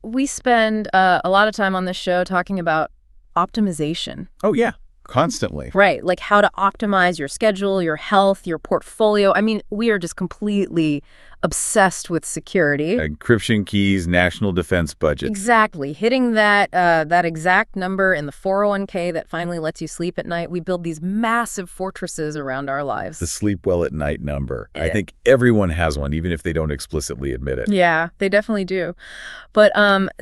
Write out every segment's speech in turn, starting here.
We spend a lot of time on this show talking about optimization. Oh, yeah. Constantly. Right. Like how to optimize your schedule, your health, your portfolio. I mean, we are just completely obsessed with security. Encryption keys, national defense budget. Exactly. Hitting that exact number in the 401k that finally lets you sleep at night. We build these massive fortresses around our lives. The sleep well at night number. I think everyone has one, even if they don't explicitly admit it. Yeah, they definitely do. But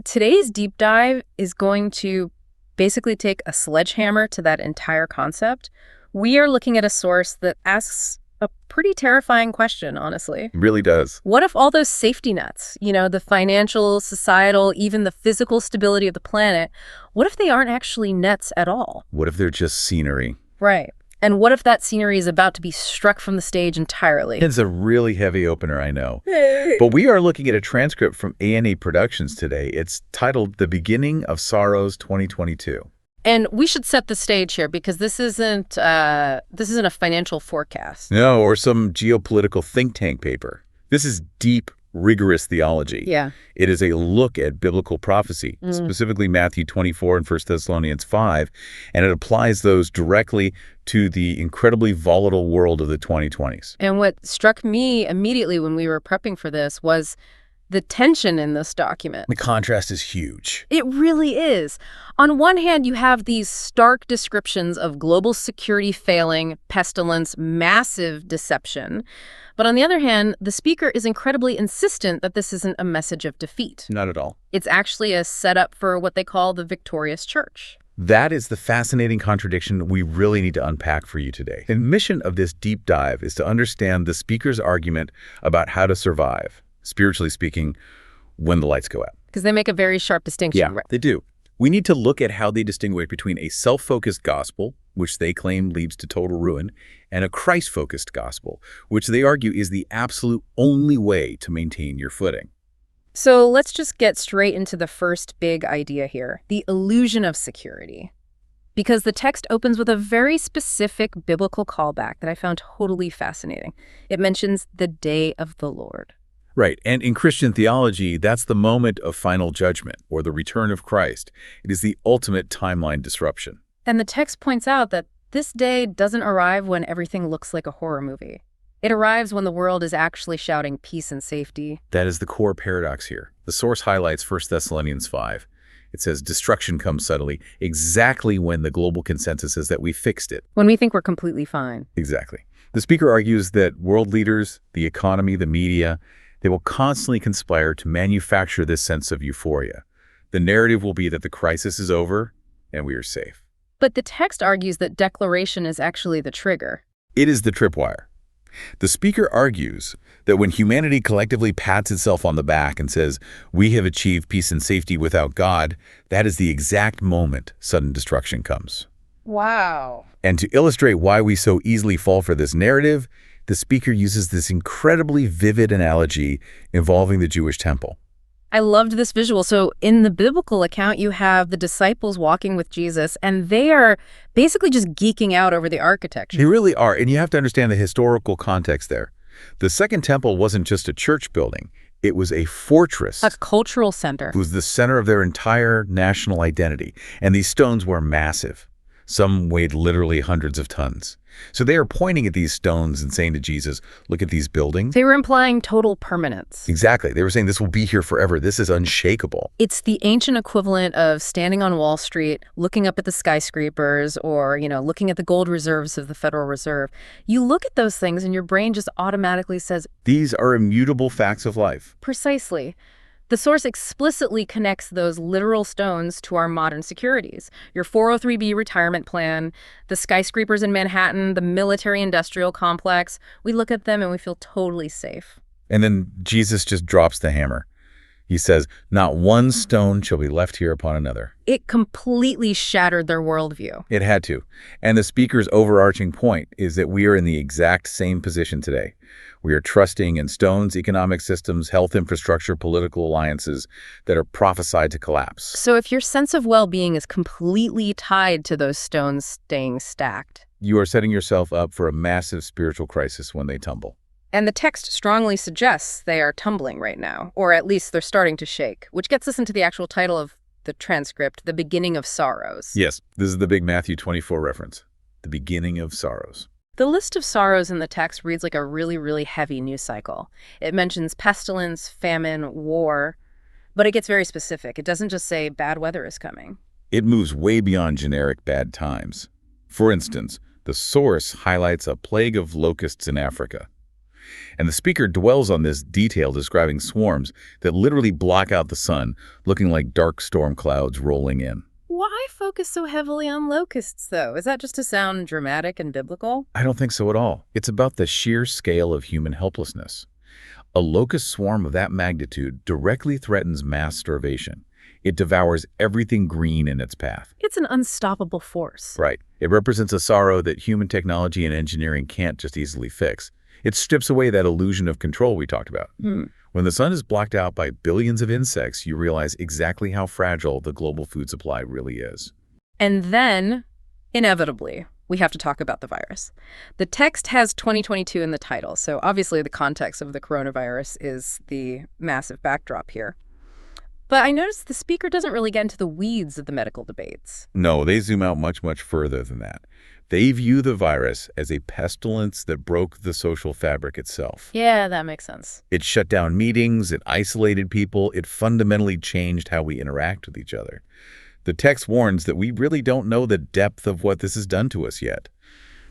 today's deep dive is going to basically take a sledgehammer to that entire concept. We are looking at a source that asks a pretty terrifying question, honestly. It really does. What if all those safety nets, the financial, societal, even the physical stability of the planet, what if they aren't actually nets at all? What if they're just scenery? Right. And what if that scenery is about to be struck from the stage entirely? It's a really heavy opener, I know. But we are looking at a transcript from A&E Productions today. It's titled The Beginning of Sorrows 2022. And we should set the stage here because this isn't a financial forecast. No, or some geopolitical think tank paper. This is deep, rigorous theology. Yeah. It is a look at biblical prophecy, specifically Matthew 24 and 1 Thessalonians 5, and it applies those directly to the incredibly volatile world of the 2020s. And what struck me immediately when we were prepping for this was the tension in this document. The contrast is huge. It really is. On one hand, you have these stark descriptions of global security failing, pestilence, massive deception. But on the other hand, the speaker is incredibly insistent that this isn't a message of defeat. Not at all. It's actually a setup for what they call the victorious church. That is the fascinating contradiction we really need to unpack for you today. The mission of this deep dive is to understand the speaker's argument about how to survive, spiritually speaking, when the lights go out. Because they make a very sharp distinction. Yeah, they do. We need to look at how they distinguish between a self-focused gospel, which they claim leads to total ruin, and a Christ-focused gospel, which they argue is the absolute only way to maintain your footing. So let's just get straight into the first big idea here, the illusion of security. Because the text opens with a very specific biblical callback that I found totally fascinating. It mentions the day of the Lord. Right, and in Christian theology, that's the moment of final judgment, or the return of Christ. It is the ultimate timeline disruption. And the text points out that this day doesn't arrive when everything looks like a horror movie. It arrives when the world is actually shouting peace and safety. That is the core paradox here. The source highlights 1 Thessalonians 5. It says destruction comes suddenly, exactly when the global consensus is that we fixed it. When we think we're completely fine. Exactly. The speaker argues that world leaders, the economy, the media, they will constantly conspire to manufacture this sense of euphoria. The narrative will be that the crisis is over and we are safe. But the text argues that declaration is actually the trigger. It is the tripwire. The speaker argues that when humanity collectively pats itself on the back and says, we have achieved peace and safety without God, that is the exact moment sudden destruction comes. Wow. And to illustrate why we so easily fall for this narrative, the speaker uses this incredibly vivid analogy involving the Jewish temple. I loved this visual. So in the biblical account, you have the disciples walking with Jesus, and they are basically just geeking out over the architecture. They really are, and you have to understand the historical context there. The Second Temple wasn't just a church building. It was a fortress. A cultural center. It was the center of their entire national identity, and these stones were massive. Some weighed literally hundreds of tons. So they are pointing at these stones and saying to Jesus, look at these buildings. They were implying total permanence. Exactly. They were saying this will be here forever. This is unshakable. It's the ancient equivalent of standing on Wall Street, looking up at the skyscrapers, or, looking at the gold reserves of the Federal Reserve. You look at those things and your brain just automatically says, these are immutable facts of life. Precisely. The source explicitly connects those literal stones to our modern securities. Your 403b retirement plan, the skyscrapers in Manhattan, the military-industrial complex. We look at them and we feel totally safe. And then Jesus just drops the hammer. He says, not one stone shall be left here upon another. It completely shattered their worldview. It had to. And the speaker's overarching point is that we are in the exact same position today. We are trusting in stones, economic systems, health infrastructure, political alliances that are prophesied to collapse. So if your sense of well-being is completely tied to those stones staying stacked, you are setting yourself up for a massive spiritual crisis when they tumble. And the text strongly suggests they are tumbling right now, or at least they're starting to shake, which gets us into the actual title of the transcript, The Beginning of Sorrows. Yes, this is the big Matthew 24 reference, the beginning of sorrows. The list of sorrows in the text reads like a really, really heavy news cycle. It mentions pestilence, famine, war, but it gets very specific. It doesn't just say bad weather is coming. It moves way beyond generic bad times. For instance, the source highlights a plague of locusts in Africa. And the speaker dwells on this detail, describing swarms that literally block out the sun, looking like dark storm clouds rolling in. Why focus so heavily on locusts, though? Is that just to sound dramatic and biblical? I don't think so at all. It's about the sheer scale of human helplessness. A locust swarm of that magnitude directly threatens mass starvation. It devours everything green in its path. It's an unstoppable force. Right. It represents a sorrow that human technology and engineering can't just easily fix. It strips away that illusion of control we talked about. When the sun is blocked out by billions of insects, you realize exactly how fragile the global food supply really is. And then, inevitably, we have to talk about the virus. The text has 2022 in the title, so obviously the context of the coronavirus is the massive backdrop here. But I noticed the speaker doesn't really get into the weeds of the medical debates. No, they zoom out much, much further than that. They view the virus as a pestilence that broke the social fabric itself. Yeah, that makes sense. It shut down meetings, it isolated people, it fundamentally changed how we interact with each other. The text warns that we really don't know the depth of what this has done to us yet.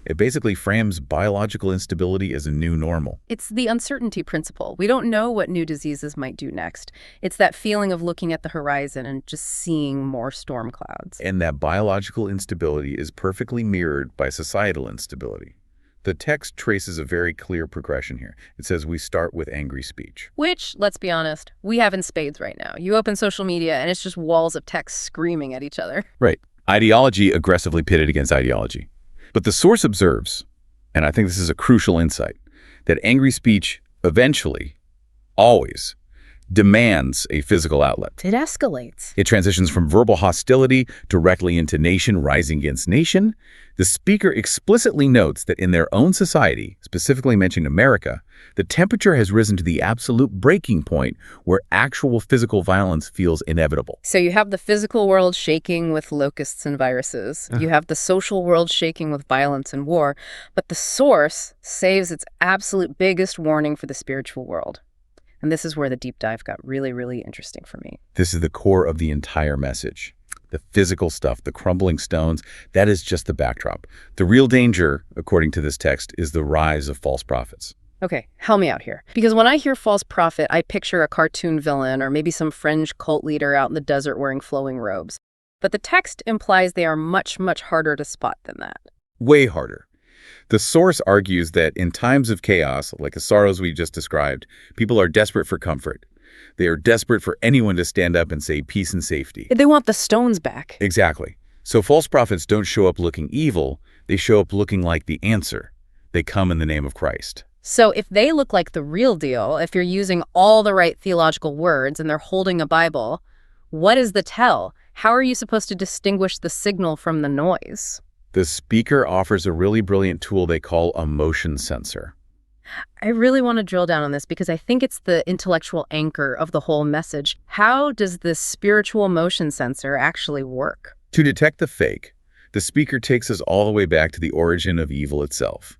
It basically frames biological instability as a new normal. It's the uncertainty principle. We don't know what new diseases might do next. It's that feeling of looking at the horizon and just seeing more storm clouds. And that biological instability is perfectly mirrored by societal instability. The text traces a very clear progression here. It says we start with angry speech. Which, let's be honest, we have in spades right now. You open social media and it's just walls of text screaming at each other. Right. Ideology aggressively pitted against ideology. But the source observes, and I think this is a crucial insight, that angry speech eventually, always, demands a physical outlet. It escalates. It transitions from verbal hostility directly into nation rising against nation. The speaker explicitly notes that in their own society, specifically mentioning America, the temperature has risen to the absolute breaking point where actual physical violence feels inevitable. So you have the physical world shaking with locusts and viruses. You have the social world shaking with violence and war. But the source saves its absolute biggest warning for the spiritual world. And this is where the deep dive got really, really interesting for me. This is the core of the entire message. The physical stuff, the crumbling stones, that is just the backdrop. The real danger, according to this text, is the rise of false prophets. Okay, help me out here. Because when I hear false prophet, I picture a cartoon villain or maybe some fringe cult leader out in the desert wearing flowing robes. But the text implies they are much, much harder to spot than that. Way harder. The source argues that in times of chaos, like the sorrows we just described, people are desperate for comfort. They are desperate for anyone to stand up and say peace and safety. They want the stones back. Exactly. So false prophets don't show up looking evil. They show up looking like the answer. They come in the name of Christ. So if they look like the real deal, if you're using all the right theological words and they're holding a Bible, what is the tell? How are you supposed to distinguish the signal from the noise? The speaker offers a really brilliant tool they call a motion sensor. I really want to drill down on this because I think it's the intellectual anchor of the whole message. How does this spiritual motion sensor actually work? To detect the fake, the speaker takes us all the way back to the origin of evil itself.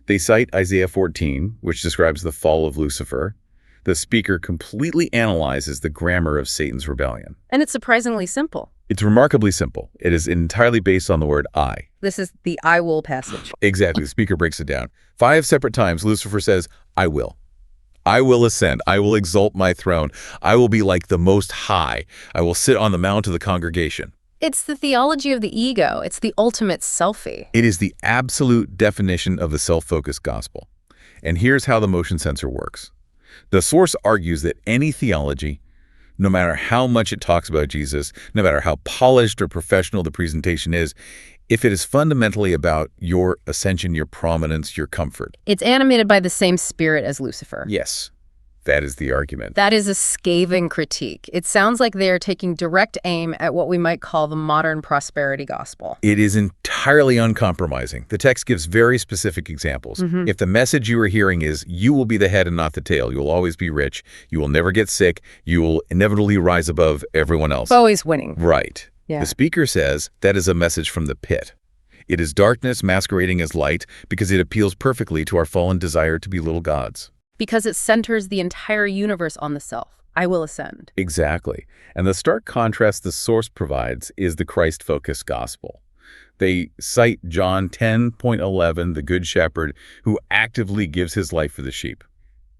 They cite Isaiah 14, which describes the fall of Lucifer. The speaker completely analyzes the grammar of Satan's rebellion. And it's surprisingly simple. It's remarkably simple. It is entirely based on the word I. This is the I will passage. Exactly. The speaker breaks it down. 5 separate times, Lucifer says, I will. I will ascend. I will exalt my throne. I will be like the Most High. I will sit on the mount of the congregation. It's the theology of the ego. It's the ultimate selfie. It is the absolute definition of the self-focused gospel. And here's how the motion sensor works. The source argues that any theology, no matter how much it talks about Jesus, no matter how polished or professional the presentation is, if it is fundamentally about your ascension, your prominence, your comfort. It's animated by the same spirit as Lucifer. Yes. That is the argument. That is a scathing critique. It sounds like they are taking direct aim at what we might call the modern prosperity gospel. It is entirely uncompromising. The text gives very specific examples. If the message you are hearing is, you will be the head and not the tail, you will always be rich, you will never get sick, you will inevitably rise above everyone else. Always winning. Right. Yeah. The speaker says that is a message from the pit. It is darkness masquerading as light because it appeals perfectly to our fallen desire to be little gods. Because it centers the entire universe on the self. I will ascend. Exactly. And the stark contrast the source provides is the Christ-focused gospel. They cite John 10:11, the Good Shepherd, who actively gives his life for the sheep.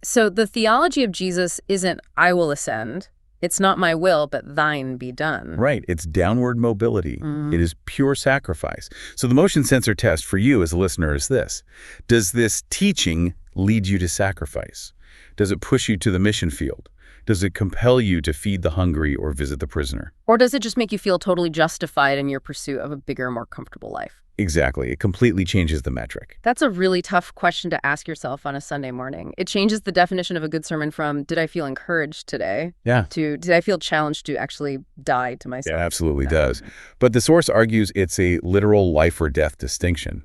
So the theology of Jesus isn't, I will ascend. It's not my will, but thine be done. Right. It's downward mobility. It is pure sacrifice. So the motion sensor test for you as a listener is this. Does this teaching lead you to sacrifice? Does it push you to the mission field? Does it compel you to feed the hungry or visit the prisoner? Or does it just make you feel totally justified in your pursuit of a bigger, more comfortable life? Exactly. It completely changes the metric. That's a really tough question to ask yourself on a Sunday morning. It changes the definition of a good sermon from, did I feel encouraged today? Yeah. To, did I feel challenged to actually die to myself? It absolutely does. But the source argues it's a literal life or death distinction.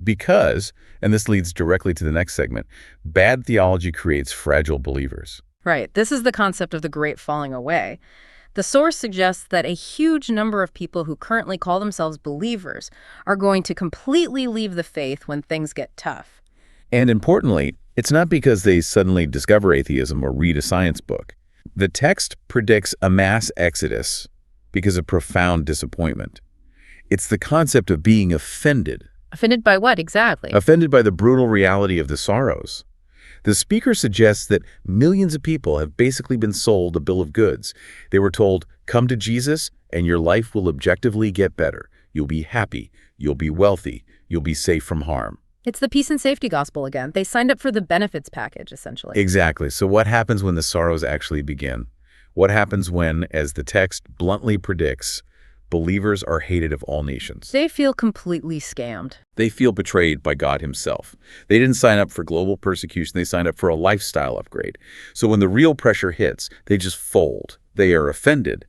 Because, and this leads directly to the next segment, bad theology creates fragile believers. Right. This is the concept of the great falling away. The source suggests that a huge number of people who currently call themselves believers are going to completely leave the faith when things get tough. And importantly, it's not because they suddenly discover atheism or read a science book. The text predicts a mass exodus because of profound disappointment. It's the concept of being offended. Offended by what exactly? Offended by the brutal reality of the sorrows. The speaker suggests that millions of people have basically been sold a bill of goods. They were told, come to Jesus and your life will objectively get better. You'll be happy. You'll be wealthy. You'll be safe from harm. It's the peace and safety gospel again. They signed up for the benefits package, essentially. Exactly. So what happens when the sorrows actually begin? What happens when, as the text bluntly predicts, believers are hated of all nations? They feel completely scammed. They feel betrayed by God himself. They didn't sign up for global persecution. They signed up for a lifestyle upgrade. So when the real pressure hits, they just fold. They are offended.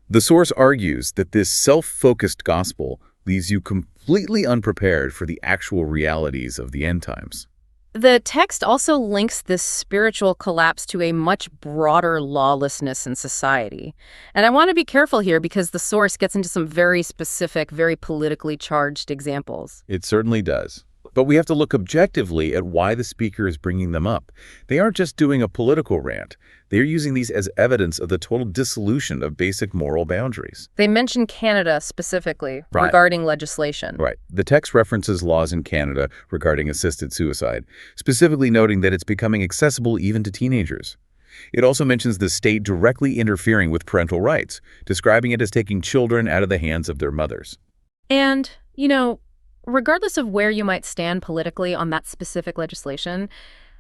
The source argues that this self-focused gospel leaves you completely unprepared for the actual realities of the end times. The text also links this spiritual collapse to a much broader lawlessness in society. And I want to be careful here because the source gets into some very specific, very politically charged examples. It certainly does. But we have to look objectively at why the speaker is bringing them up. They aren't just doing a political rant. They're using these as evidence of the total dissolution of basic moral boundaries. They mention Canada specifically Right. regarding legislation. Right. The text references laws in Canada regarding assisted suicide, specifically noting that it's becoming accessible even to teenagers. It also mentions the state directly interfering with parental rights, describing it as taking children out of the hands of their mothers. And, regardless of where you might stand politically on that specific legislation,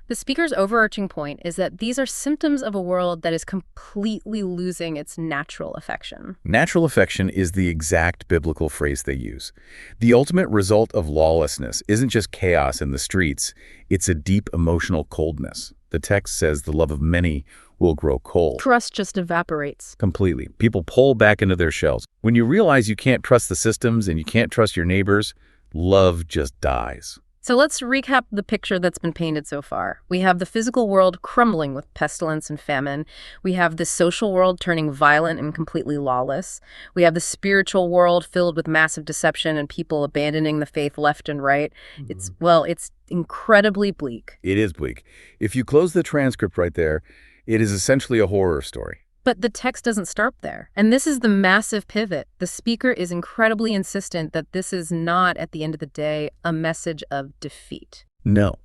the speaker's overarching point is that these are symptoms of a world that is completely losing its natural affection. Natural affection is the exact biblical phrase they use. The ultimate result of lawlessness isn't just chaos in the streets, it's a deep emotional coldness. The text says the love of many will grow cold. Trust just evaporates. Completely. People pull back into their shells. When you realize you can't trust the systems and you can't trust your neighbors, love just dies. So let's recap the picture that's been painted so far. We have the physical world crumbling with pestilence and famine. We have the social world turning violent and completely lawless. We have the spiritual world filled with massive deception and people abandoning the faith left and right. It's incredibly bleak. It is bleak. If you close the transcript right there, it is essentially a horror story. But the text doesn't stop there. And this is the massive pivot. The speaker is incredibly insistent that this is not, at the end of the day, a message of defeat. No.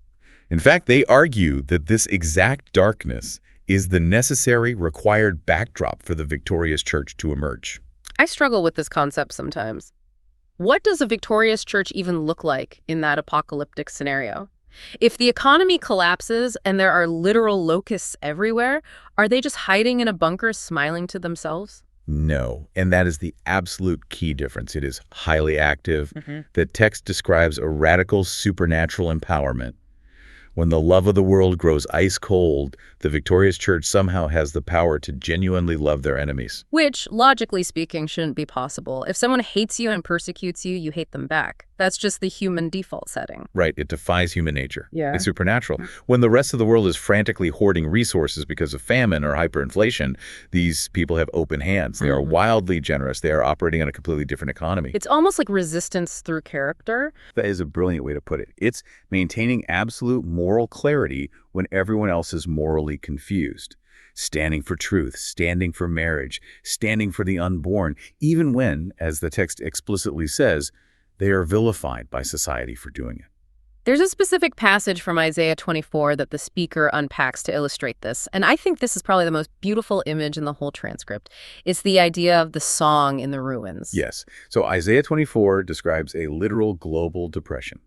In fact, they argue that this exact darkness is the necessary, required backdrop for the victorious church to emerge. I struggle with this concept sometimes. What does a victorious church even look like in that apocalyptic scenario? If the economy collapses and there are literal locusts everywhere, are they just hiding in a bunker smiling to themselves? No, and that is the absolute key difference. It is highly active. The text describes a radical supernatural empowerment. When the love of the world grows ice cold, the victorious church somehow has the power to genuinely love their enemies. Which, logically speaking, shouldn't be possible. If someone hates you and persecutes you, you hate them back. That's just the human default setting. Right, it defies human nature. Yeah. It's supernatural. When the rest of the world is frantically hoarding resources because of famine or hyperinflation, these people have open hands. They are wildly generous. They are operating on a completely different economy. It's almost like resistance through character. That is a brilliant way to put it. It's maintaining absolute moral clarity when everyone else is morally confused. Standing for truth, standing for marriage, standing for the unborn, even when, as the text explicitly says, they are vilified by society for doing it. There's a specific passage from Isaiah 24 that the speaker unpacks to illustrate this, and I think this is probably the most beautiful image in the whole transcript. It's the idea of the song in the ruins. Yes. So Isaiah 24 describes a literal global depression.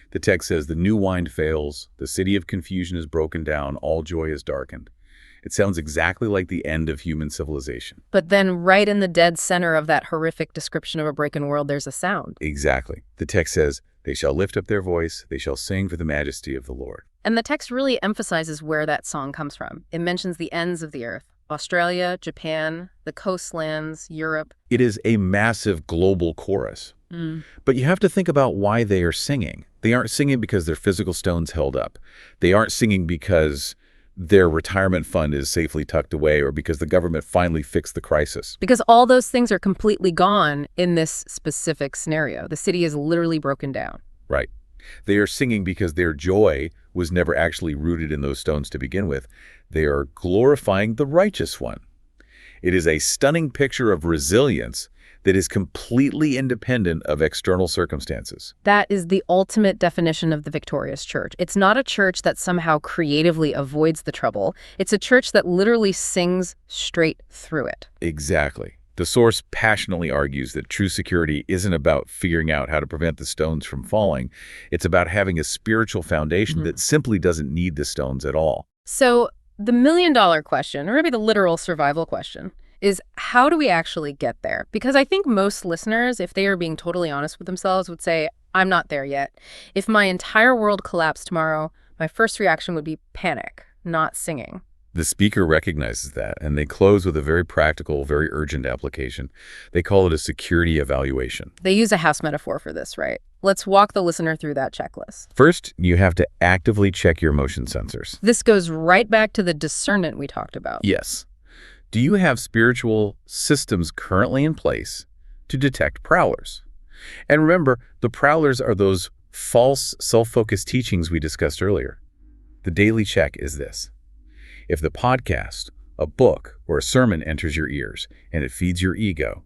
The text says, "The new wine fails, the city of confusion is broken down, all joy is darkened." It sounds exactly like the end of human civilization. But then right in the dead center of that horrific description of a broken world, there's a sound. Exactly. The text says, "They shall lift up their voice, they shall sing for the majesty of the Lord." And the text really emphasizes where that song comes from. It mentions the ends of the earth: Australia, Japan, the coastlands, Europe. It is a massive global chorus. But you have to think about why they are singing. They aren't singing because their physical stone's held up. They aren't singing because their retirement fund is safely tucked away or because the government finally fixed the crisis. Because all those things are completely gone in this specific scenario. The city is literally broken down. Right. They are singing because their joy was never actually rooted in those stones to begin with. They are glorifying the righteous one. It is a stunning picture of resilience that is completely independent of external circumstances. That is the ultimate definition of the victorious church. It's not a church that somehow creatively avoids the trouble. It's a church that literally sings straight through it. Exactly. The source passionately argues that true security isn't about figuring out how to prevent the stones from falling. It's about having a spiritual foundation that simply doesn't need the stones at all. So the million-dollar question, or maybe the literal survival question, is how do we actually get there? Because I think most listeners, if they are being totally honest with themselves, would say, I'm not there yet. If my entire world collapsed tomorrow, my first reaction would be panic, not singing. The speaker recognizes that, and they close with a very practical, very urgent application. They call it a security evaluation. They use a house metaphor for this, right? Let's walk the listener through that checklist. First, you have to actively check your motion sensors. This goes right back to the discernment we talked about. Yes. Do you have spiritual systems currently in place to detect prowlers? And remember, the prowlers are those false, self-focused teachings we discussed earlier. The daily check is this. If the podcast, a book, or a sermon enters your ears and it feeds your ego,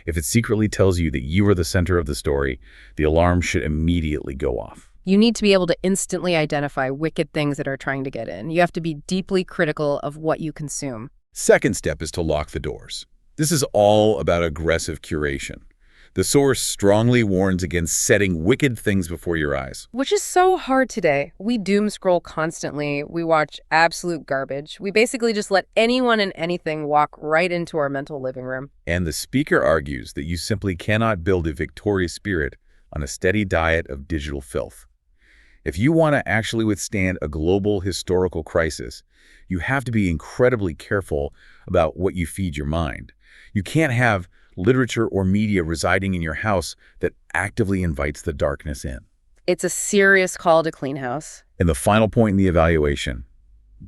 if it secretly tells you that you are the center of the story, the alarm should immediately go off. You need to be able to instantly identify wicked things that are trying to get in. You have to be deeply critical of what you consume. Second step is to lock the doors. This is all about aggressive curation. The source strongly warns against setting wicked things before your eyes. Which is so hard today. We doom scroll constantly. We watch absolute garbage. We basically just let anyone and anything walk right into our mental living room. And the speaker argues that you simply cannot build a victorious spirit on a steady diet of digital filth. If you want to actually withstand a global historical crisis, you have to be incredibly careful about what you feed your mind. You can't have literature or media residing in your house that actively invites the darkness in. It's a serious call to clean house. And the final point in the evaluation,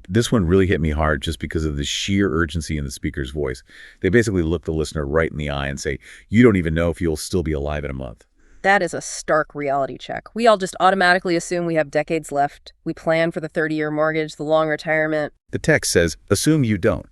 this one really hit me hard just because of the sheer urgency in the speaker's voice. They basically look the listener right in the eye and say, you don't even know if you'll still be alive in a month. That is a stark reality check. We all just automatically assume we have decades left. We plan for the 30-year mortgage, the long retirement. The text says, assume you don't.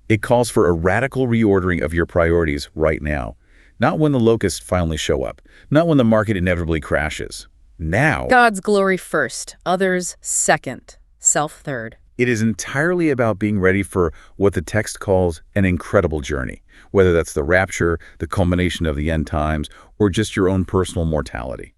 It calls for a radical reordering of your priorities right now. Not when the locusts finally show up. Not when the market inevitably crashes. Now. God's glory first, others second, self third. It is entirely about being ready for what the text calls an incredible journey, whether that's the rapture, the culmination of the end times, or just your own personal mortality.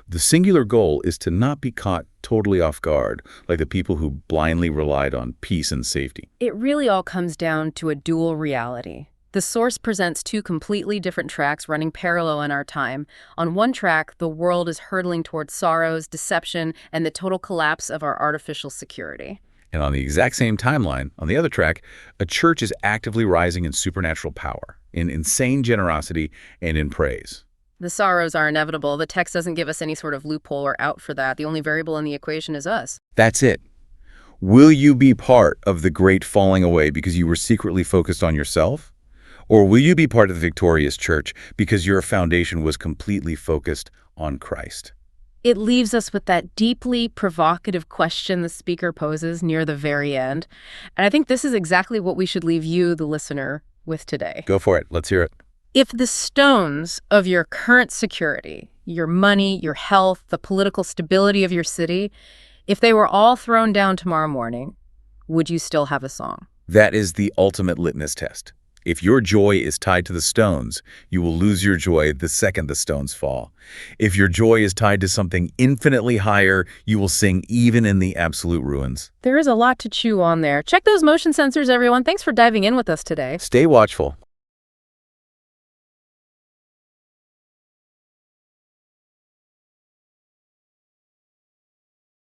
The singular goal is to not be caught totally off guard, like the people who blindly relied on peace and safety. It really all comes down to a dual reality. The source presents two completely different tracks running parallel in our time. On one track, the world is hurtling towards sorrows, deception, and the total collapse of our artificial security. And on the exact same timeline, on the other track, a church is actively rising in supernatural power, in insane generosity, and in praise. The sorrows are inevitable. The text doesn't give us any sort of loophole or out for that. The only variable in the equation is us. That's it. Will you be part of the great falling away because you were secretly focused on yourself? Or will you be part of the victorious church because your foundation was completely focused on Christ? It leaves us with that deeply provocative question the speaker poses near the very end. And I think this is exactly what we should leave you, the listener, with today. Go for it. Let's hear it. If the stones of your current security, your money, your health, the political stability of your city, if they were all thrown down tomorrow morning, would you still have a song? That is the ultimate litmus test. If your joy is tied to the stones, you will lose your joy the second the stones fall. If your joy is tied to something infinitely higher, you will sing even in the absolute ruins. There is a lot to chew on there. Check those motion sensors, everyone. Thanks for diving in with us today. Stay watchful.